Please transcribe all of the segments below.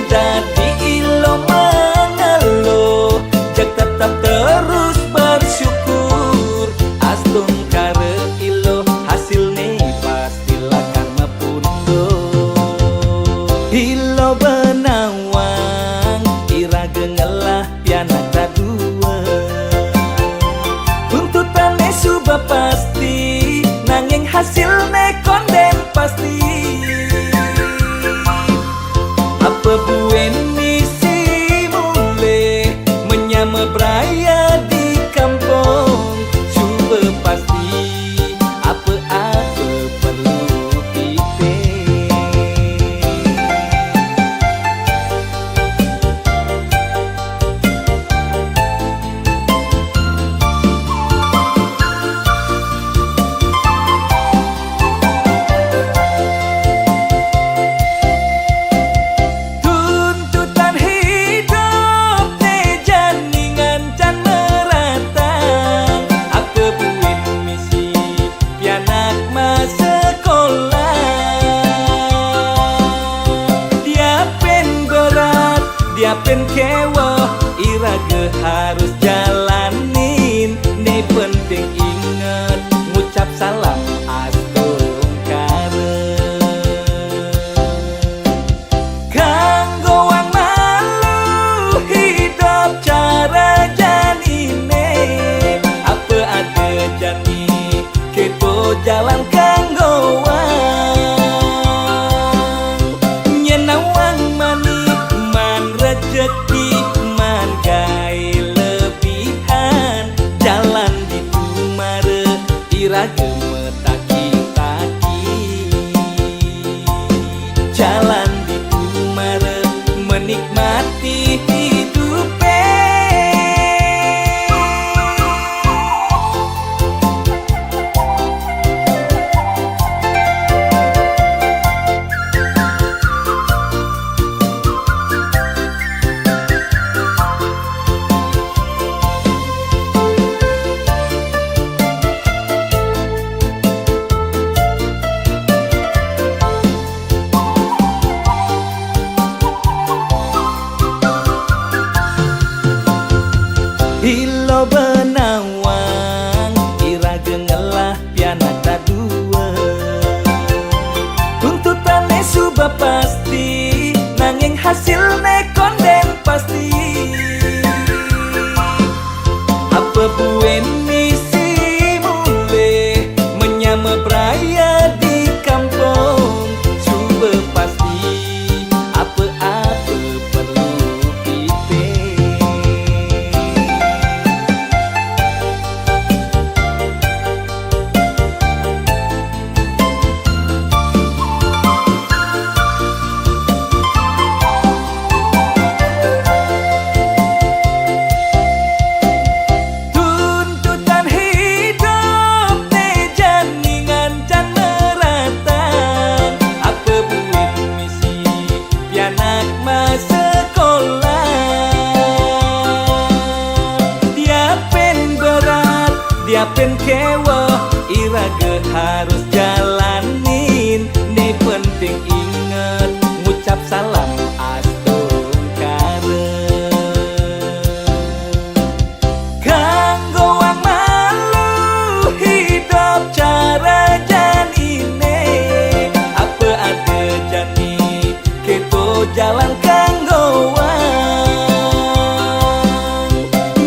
jadi ilo mengeluh, jak tetap terus bersyukur. Astun kare ilo hasilnya pastilah karma pundo. Ilo benawang ira gengelah piana kadua, tuntutannya sudah pasti nanging hasilnya konden pasti. Apa buen misi mulai menyama beraya di kampung, coba pasti apa-apa perlu kita. Dia pen kewa iraga harus jalanin, nih penting inget ngucap salam astun kare. Kanggo wang malu hidup cara janine, apa ada jani kepo jalan kanggo wang nyenawang manik man rezeki man gai lebihan, jalan di tumare ira gemetaki-taki, jalan di tumare menikmati hidupe. Ilo benawang ira gengelah piana kadua, tuntutannya sudah pasti nanging hasilnya konden pasti. Apa buen misi mulai menyama beraya di kampung, coba pasti apa-apa perlu kita. Dia pen kewa iraga harus jalanin, nih penting inget ngucap salam astun kare. Kanggo wang malu hidup cara janine, apa ada jani keto jalan kanggo wang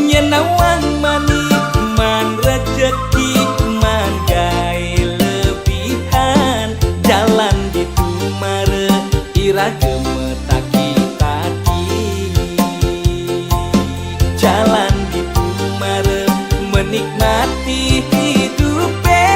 nyenawang manik man rezeki man gai lebihan, jalan di tumare ira gemetaki-taki, jalan di tumare menikmati hidupe.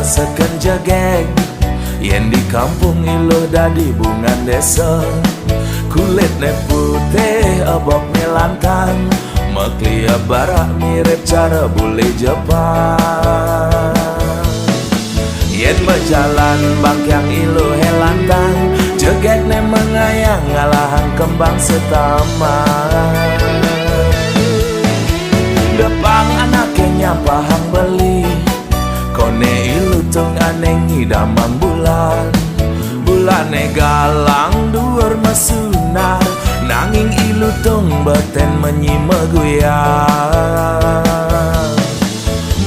seken jegeg yen di kampung iluh dadi bungan desa. Kulitnya putih abok melantang, meklia barak mirip cara bule Jepang. Yen berjalan bangkyang iluh helantang, jegeknya mengayang ngalahan kembang setaman. Depang anaknya pahang beli, kone ilu tung aneh ngidamang bulan. Bulane galang dhuwur mesunar, nanging ilu tung beten menyimeguyang.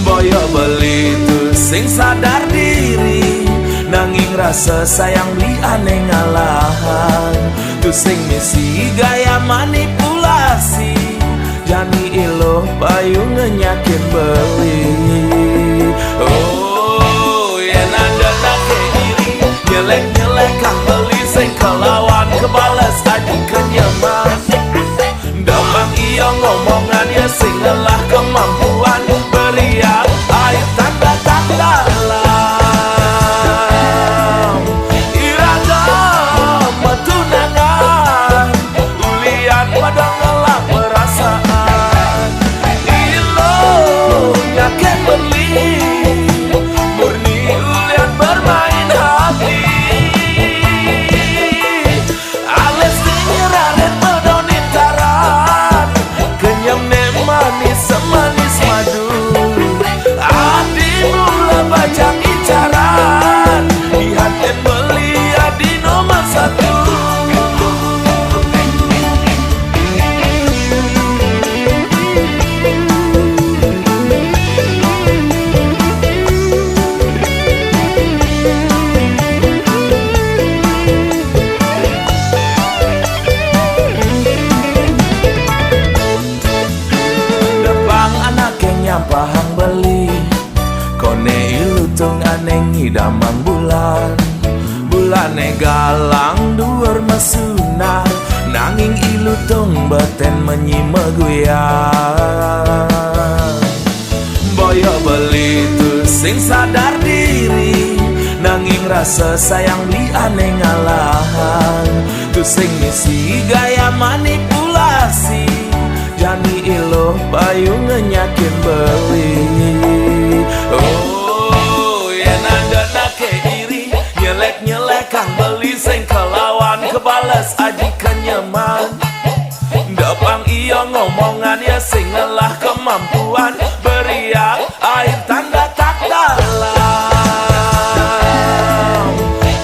Boyo beli tu sing sadar diri, nanging rasa sayang beli aneh ngalahan. Tu sing misi gaya manipulasi, jani iluh payu ngenyakin beli. Oh, yen ada nake iri, nyelek-nyelek kang beli sing kelawan kebales aji kenyaman. Damang iya ngomongan ya sing lelah kemampuan, beriak air tanda-tanda alam. Iragam tunangan, ulian pada ngelak perasaan. Ilo nyaken beli, murni ulian bermain hati. Ales nyeraret medonin taran, kenyam ne manis semanis madu. Adi mula bajang incaran, dihaten beli adi nomor satu. Pahang beli, kone ilu tung aneh ngidamang bulan. Bulane galang dhuwur mesunar, nanging ilu tung beten menyimeguyang. Boyo beli tu sing sadar diri, nanging rasa sayang beli aneh ngalahan. Tu sing misi gaya manipulasi, jani iluh payu ngenyakin beli. Oh, yen ada nake iri, nyelek-nyelek kang beli sing kelawan kebales aji kenyaman. Dapang iya ngomongan ya sing lelah kemampuan, beriak air tanda tak dalam.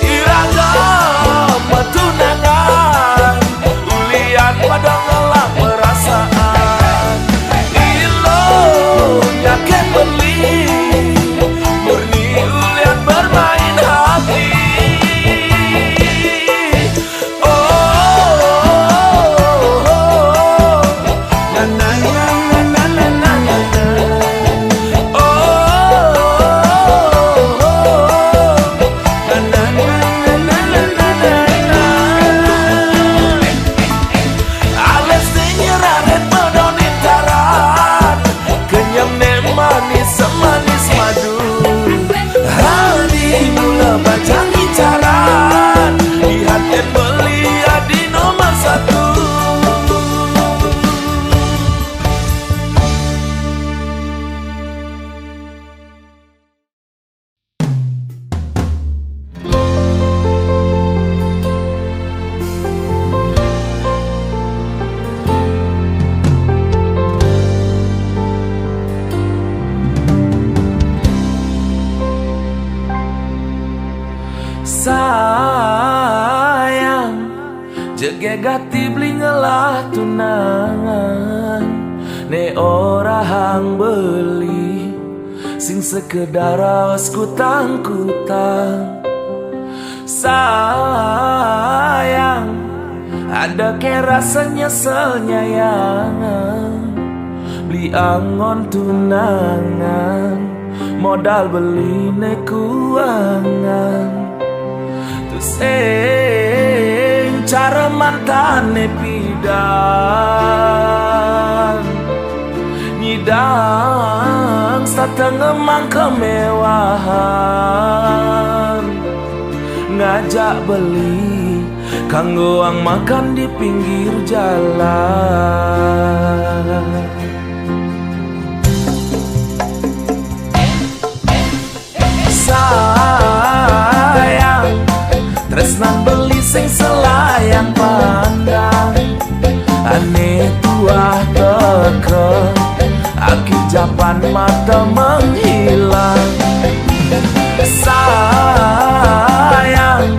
Iragam tunangan, ulian pada ngelak perasaan. Nyaken beli, murni ulian bermain hati. Oh, na na na na na na na na. Oh, na na na na na na na na. Ales nyeraret medonin taran, kenyam ne manis semanis madu. Hari mula bacang incaran, dihaten beli adi nomor satu. Sayang, jegegati beli ngelah tunangan, ne ora hang beli, sing sekedar awas kutang-kutang. Sayang, ada ke rasa nyesel nyayangan, beli angon tunangan, modal beli ne kuangan. Sing cara mantane pidan nyidang satengah mang kemewahan, ngajak beli kanggo ang makan di pinggir jalan. Sayang tresnan beli sing selayang pandang, aneh tuah teke akhir japan mata menghilang. Sayang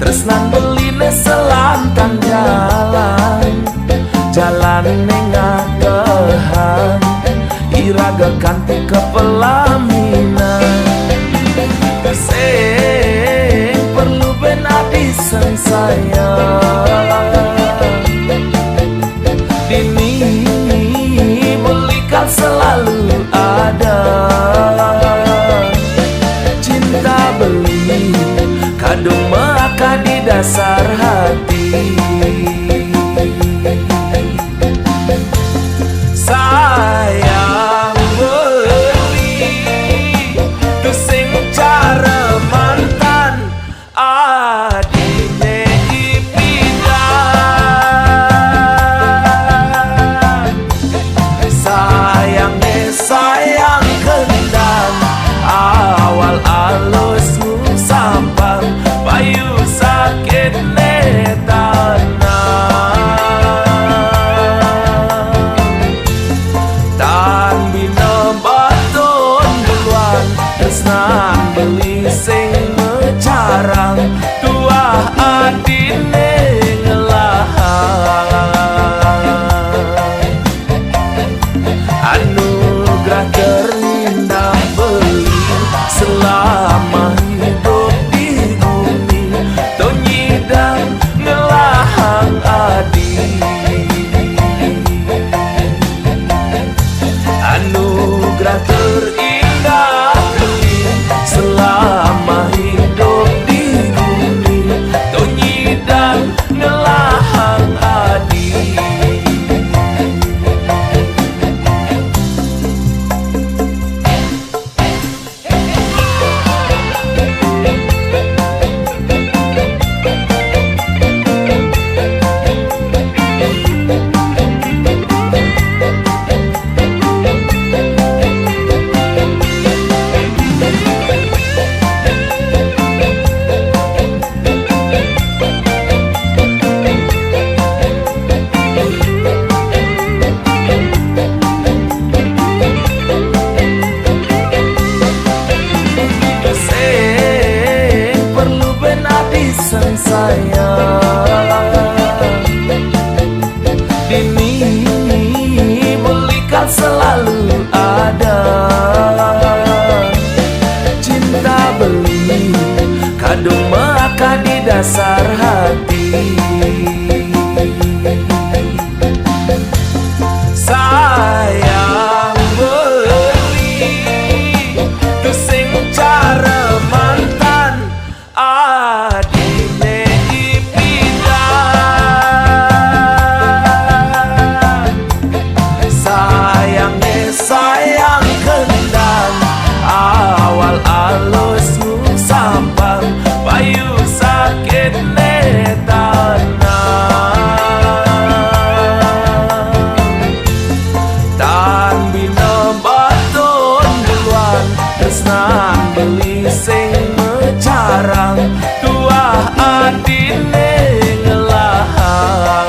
tresnan beli selantan jalan, jalan nengakehan iraga kanti ke pelaminan. Sing perlu ben adi sang sayang, dini belikan selalu ada. Cinta beli kadung maka di dasar hati. Sayang beli tu sing cara mantan adine ipidang. Sayang kendang awal alus sampang payu sakit tan bina baton duluan tresnan beli sing mecarang tuah adine ngelahan. Anugerah terindah beli selama hidup di bumi, tonyidang ngelahang adi. Anugerah terindah beli selama hidup di bumi, tonyidang ngelahang adi. Sang sayang, dini belikan selalu ada. Cinta beli kadung maka di dasar hati. Sayang beli tu sing cara mantan adine ipidang. Sayang kendang awal alus sampang payu sakit tan bina baton duluan tresnan beli sing mecarang tuah adine ngelahan.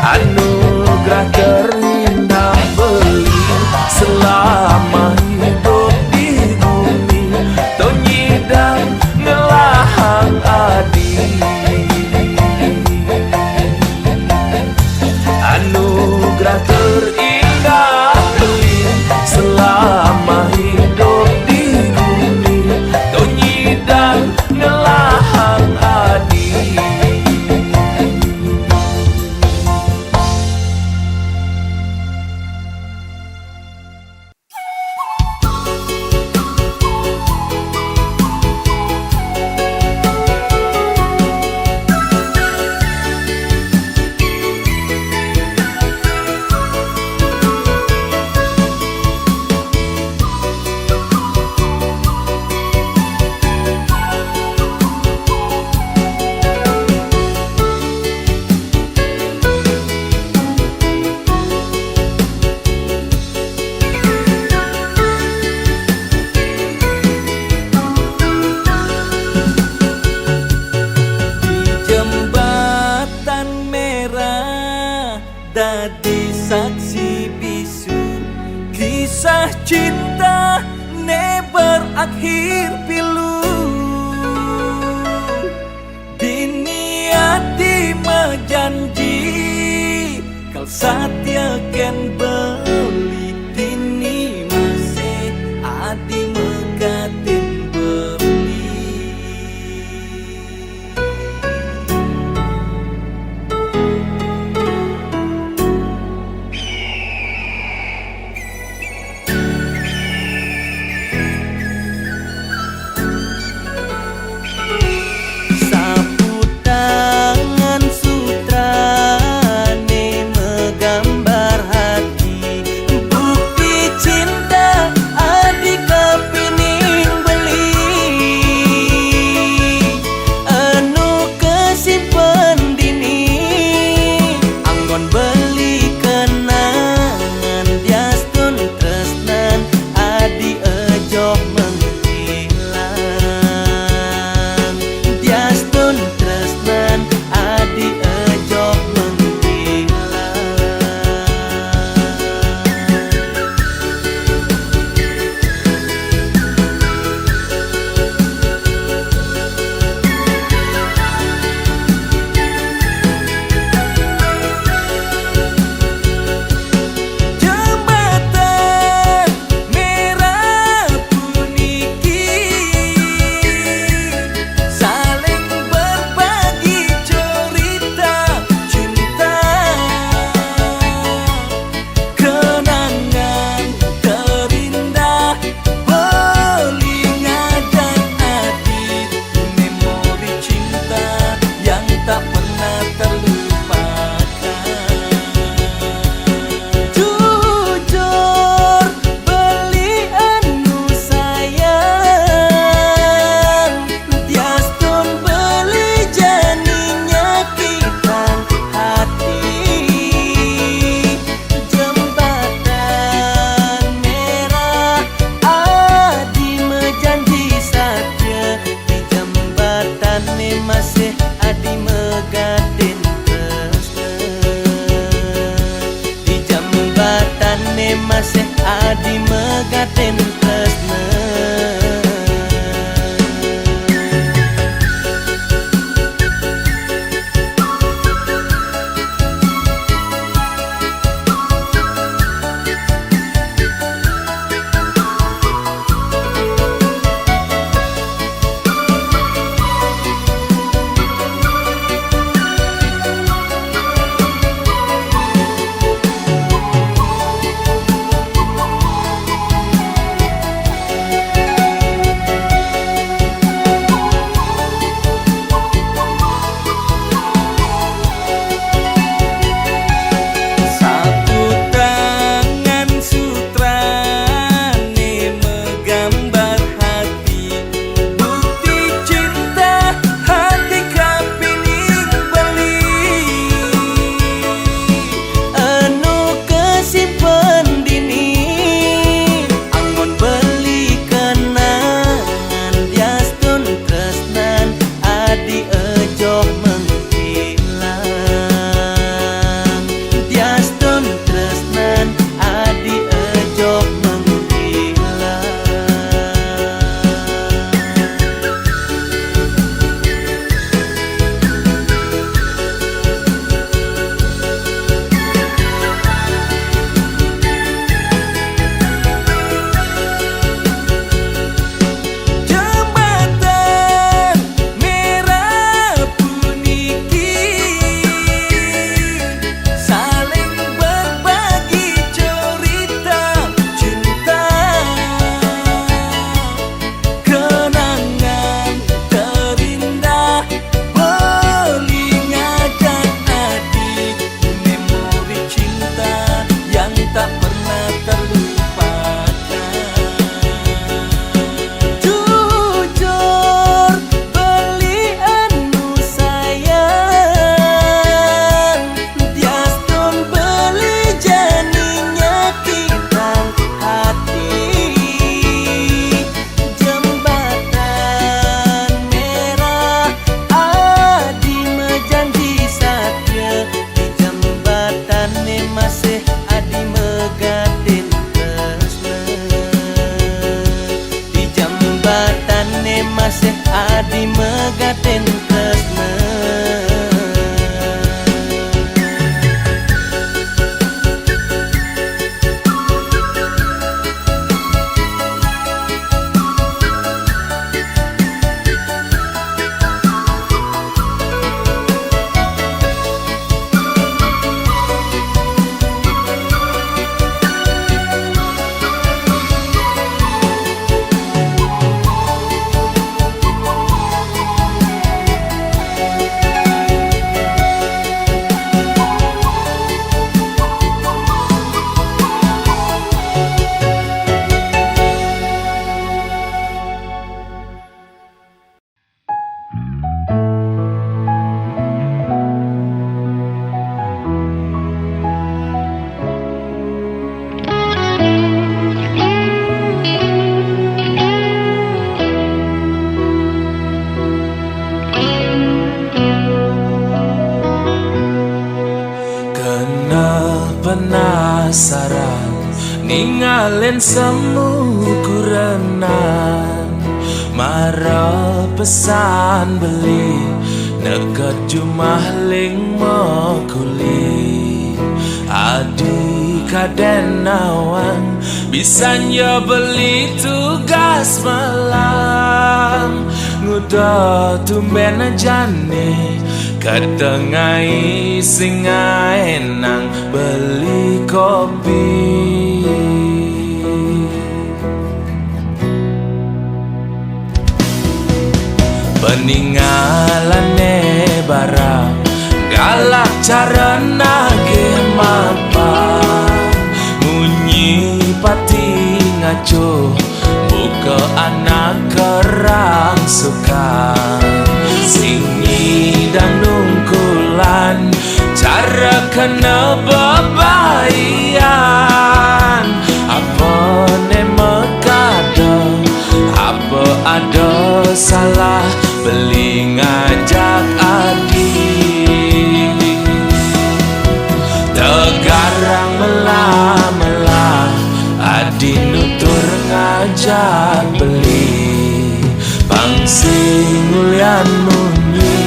Anugerah terindah beli selama hidup di bumi, tonyidang ngelahang adi. Anugerah terindah beli selama hidup di bumi, tonyidang ngelahang adi. dadi saksi bisu kisah cinta ne berakhir pilu. Dini hati menjanji kal satya ken beli. Dini masih adi megatin beli. Sapu tangan sutra ne menggambar hati bukti cinta adik kepining beli. Anu kesimpen dini anggon beli kenangan diastun tresnan adi ejok menghilang. Diastun tresnan adi ejok menghilang. Jembatan merah puniki saling berbagi cerita cinta. Kenangan terindah belingadan adit memori cinta yang tak pernah terlupakan. Jujur beli anu sayang diastun beli janinya kita hati. Jembatan merah adi menjanji saja di jembatan ni masih adi megatin di jembatan ni masih adi megatin tresna. Sapu tangan sutra ne menggambar hati bukti cinta hati kepining beli. Anu kesimpen dini anggon beli kenangan diastun tresnan adi ejok menghilang. Diastun tresnan adi ejok menghilang. Jembatan merah puniki saling berbagi cerita cinta. Kenangan terindah belingadan adik memori cinta yang tak pernah terlupakan. Jujur beli anu sayang diastun beli janinya kita hati. Jembatan merah adi menjanji saja di jembatan penasaran ninggalin semu kurenan mara pesan beli nekat jumah ling mokuli adi kaden nawang bisanya beli tugas malam nguda tumben jane katengai singa enang beli kopi peninggalane barang galak cara nage mapa munyi pati ngaco buka anak kerang suka singi dan nungkulan cara kena bebayan apa ne mekada apa ada salah beli ngajak adik tegarang melah-melah adi nutur ngajak beli pangsing ulian munyi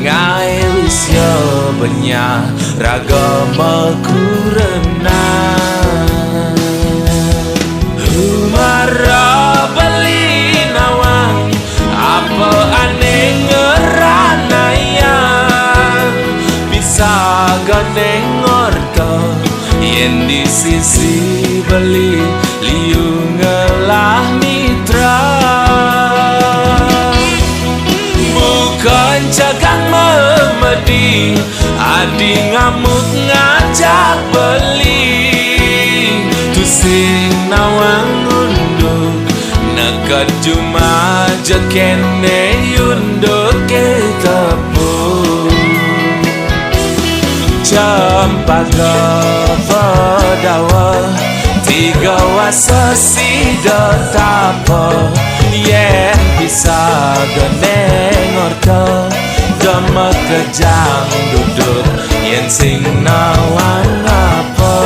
ngai wisya benya ragama kurenan umara beli nawang apa aneh ngeranayang bisa gane ngorto yen di sisi beli liu ngelah mitra bukan cagang memedi adi ngamuk ngajak beli tusing nawang unduk nekat cuma jekene yunduk ke tepung cempaka pedawa tiga wasa sida tapa yen bisa geneng orto demek kejang duduk yen sing nawang apa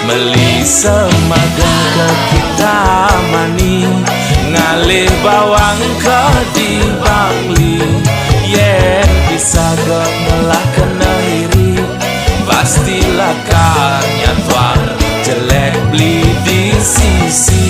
meli semagang ke kita mani ngalih bawang ke di bangli yen bisa gemelah kena iri pastilah karnya tuang jelek beli di sisi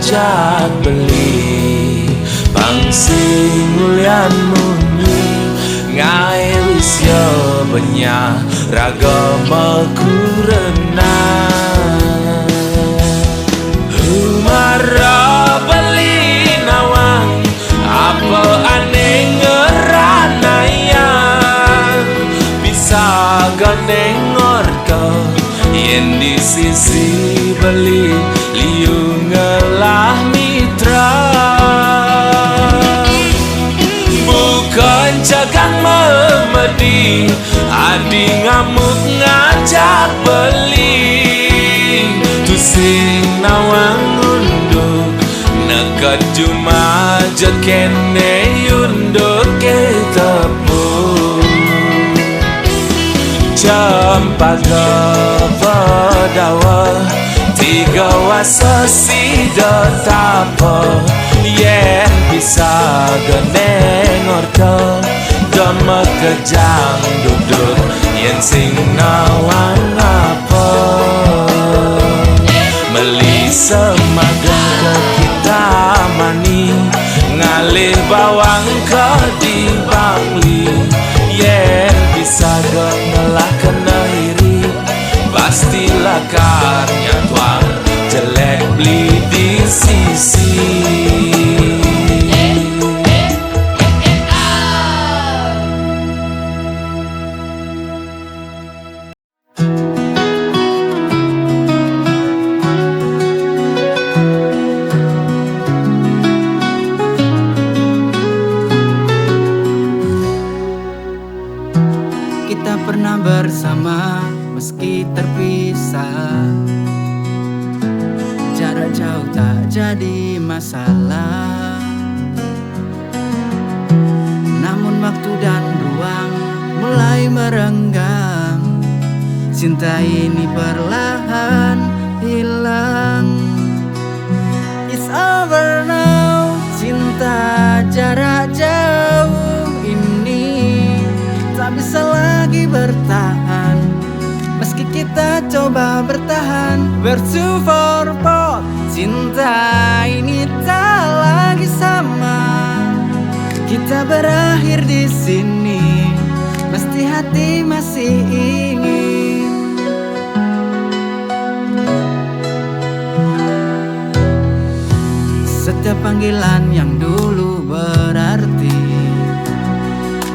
ngajak beli pangsing ulian munyi ngai wisya benya ragama kurenan umara beli nawang apa aneh ngeranayang bisa gandeng ngorto yen di sisi beli liu ngelah mitra bukan cagang memedi adi ngamuk ngajak beli tusing nawang unduk nekat cuma jekene yunduk ke tepung cempaka pedawa tiga wasa sida tapa yen bisa geneng orto demek kejang duduk yen sing nawang apa meli semagang ke kita mani ngalih bawang ke di bangli yen bisa gemelah kena iri pastilah karnya tuang jelek beli di sisi masalah. Namun waktu dan ruang mulai merenggang, cinta ini perlahan hilang. It's over now, cinta jarak jauh ini tak bisa lagi bertahan. Meski kita coba bertahan, we're too far apart. Cinta ini tak lagi sama. Kita berakhir di sini, mesti hati masih ingin. Setiap panggilan yang dulu berarti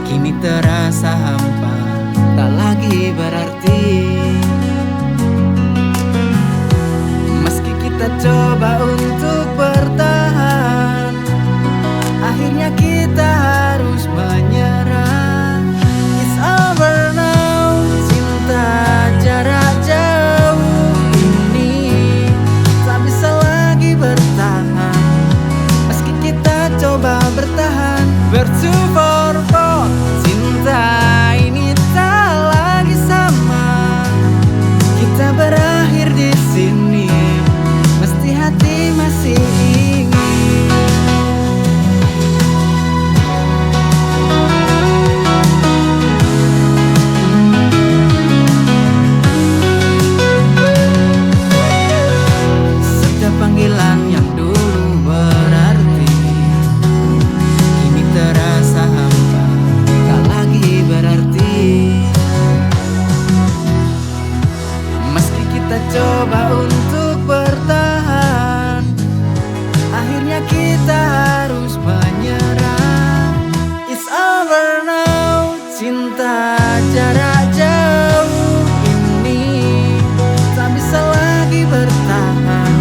kini terasa hampa, tak lagi berarti. Meski kita coba untuk bertahan, akhirnya kita harus menyerah. It's over now, cinta jarak jauh ini tak bisa lagi bertahan. Meski kita coba bertahan, we're too far apart. Cinta ini tak lagi sama. Kita berakhir di sini, mesti hati masih ingin. Setiap panggilan yang dulu berarti kini terasa hampa, tak lagi berarti. Meski kita coba untuk bertahan, akhirnya kita harus menyerah. It's over now, cinta jarak jauh ini tak bisa lagi bertahan.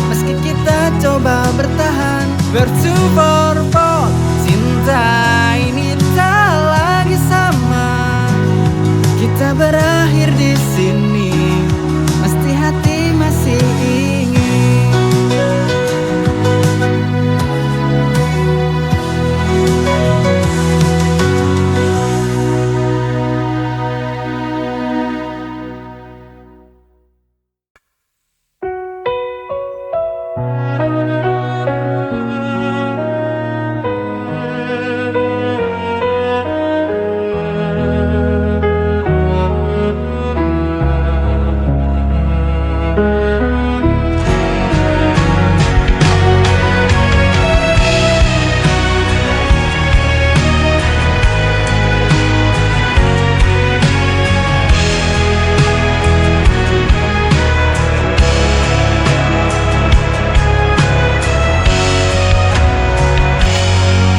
Meski kita coba bertahan, we're too far apart. Cinta ini tak lagi sama. Kita berakhir di sini, mesti hati masih ingin.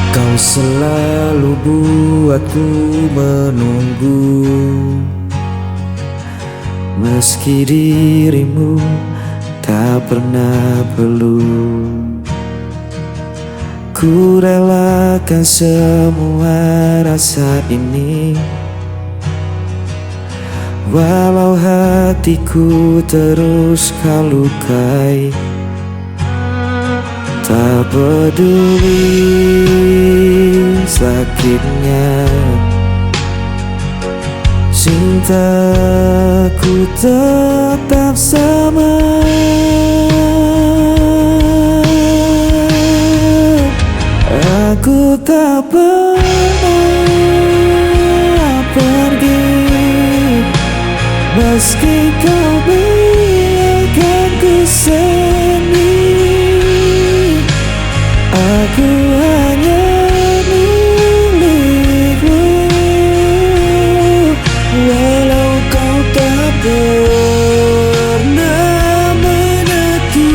Kau selalu buatku menunggu, meski dirimu tak pernah perlu. Ku relakan semua rasa ini, walau hatiku terus kau lukai. Tak peduli sakitnya, cintaku tetap sama. Aku tak pernah pergi, meski kau biarkanku sendiri. Aku hanya milikmu, walau kau tak pernah menentu.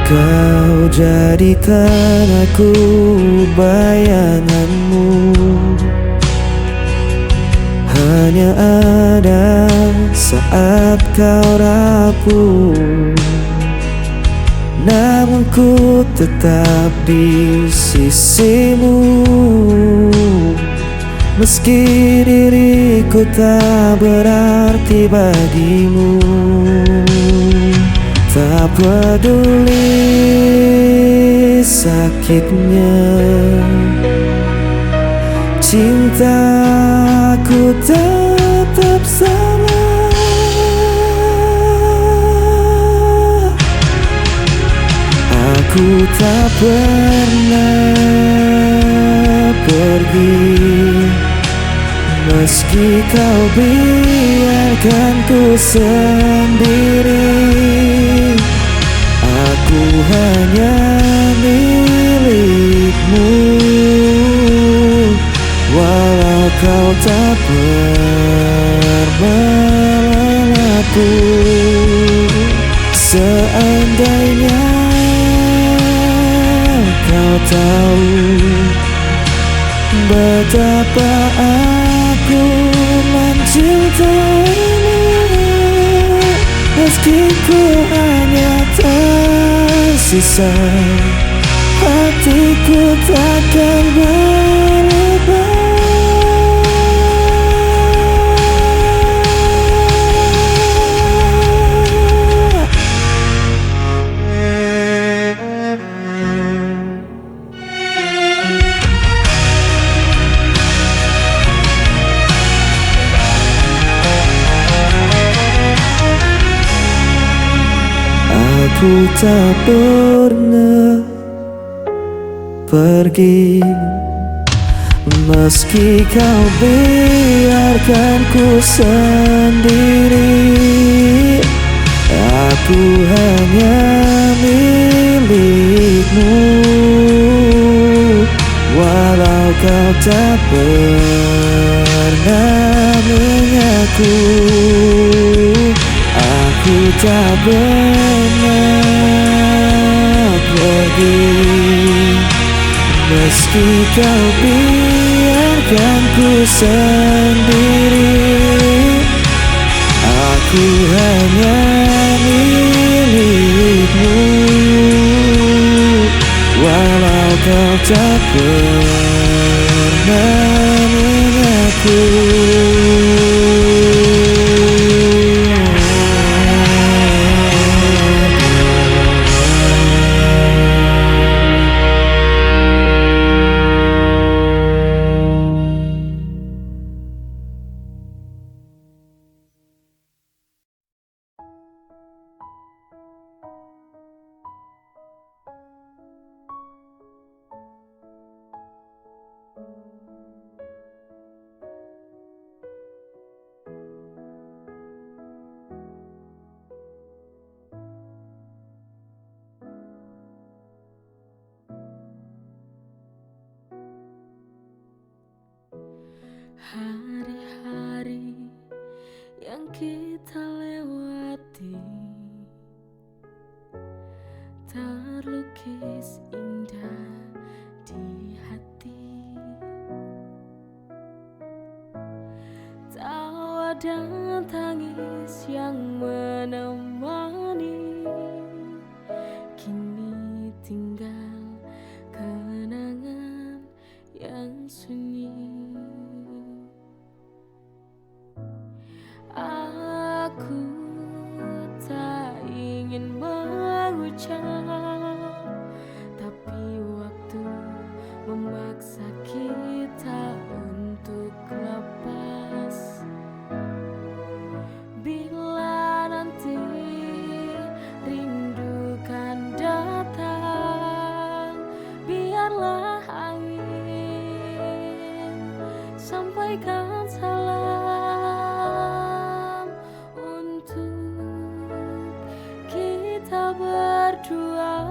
Kau jadikan aku bayanganmu, hanya ada saat kau rapuh. Namun Aku tetap di sisimu, meski diriku tak berarti bagimu. Tak peduli sakitnya, cintaku tetap sama. Aku tak pernah pergi, meski kau biarkan ku sendiri. Aku hanya milikmu, walau kau tak pernah pun. Seandainya kau tahu betapa aku mencintaimu, meski ku hanya tersisa, hatiku takkan berubah. Aku tak pernah pergi, meski kau biarkan ku sendiri. Aku hanya milikmu, walau kau tak pernah mengaku. Aku tak pernah pergi, meski kau biarkan ku sendiri. Aku hanya milikmu, walau kau tak pernah mengaku. Hari-hari yang kita lewati terlukis indah di hati. Tawa dan tangis yang menemani, kini tinggal kenangan yang sunyi. Aku tak ingin mengucap, tapi waktu memaksa kita untuk lepas. Bila nanti rindu kan datang, biarlah angin sampaikan salam kita berdua.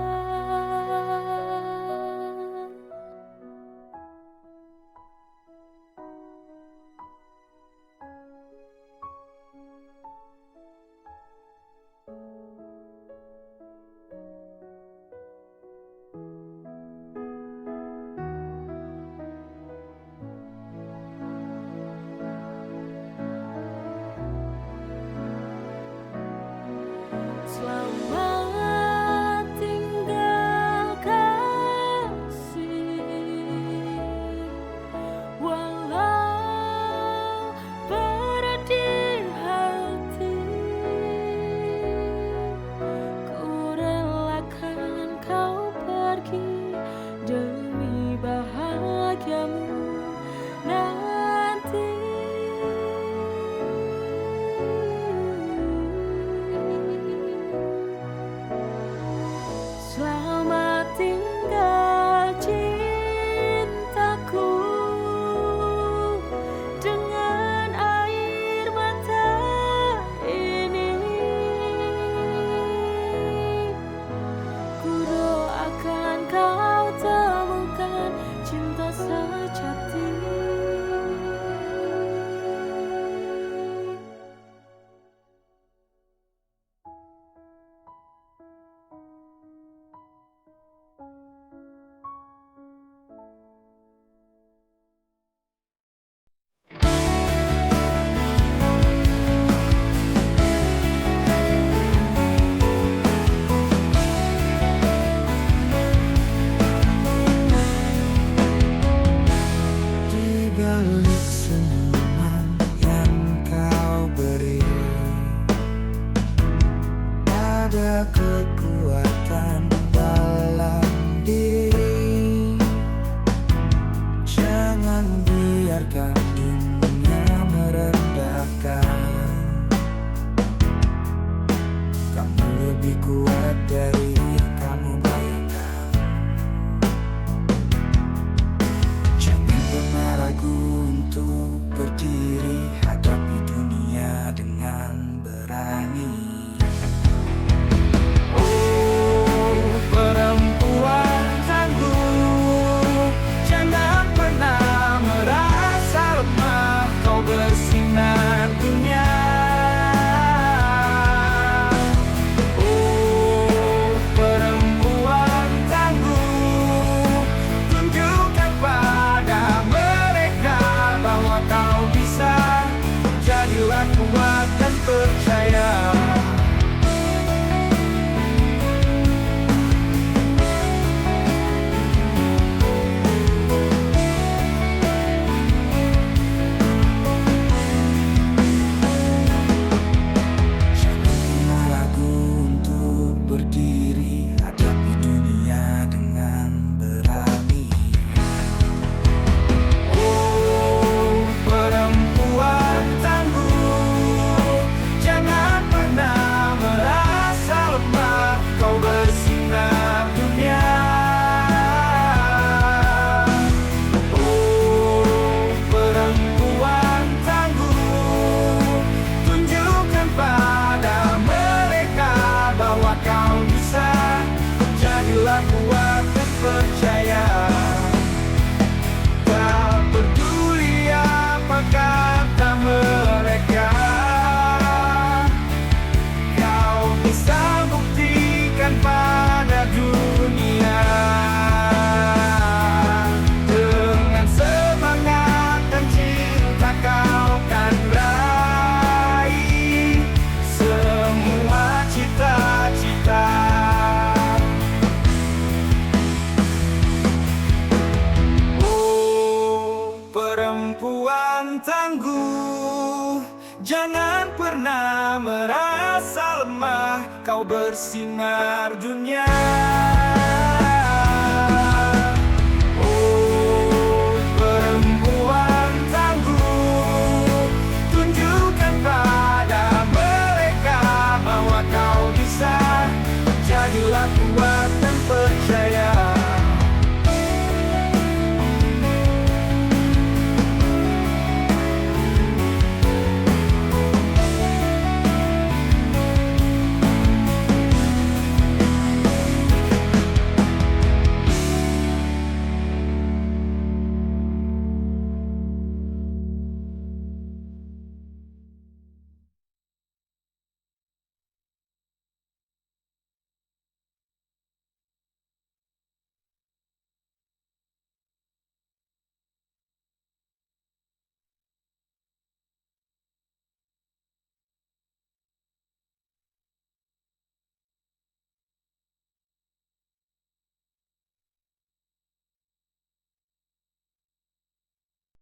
percaya. Tak peduli apa kata mereka, kau bisa buktikan pada dunia. Dengan semangat dan cinta kau kan raih semua cita-cita. Oh, perempuan tangguh, jangan pernah merasa lemah, kau bersinar dunia.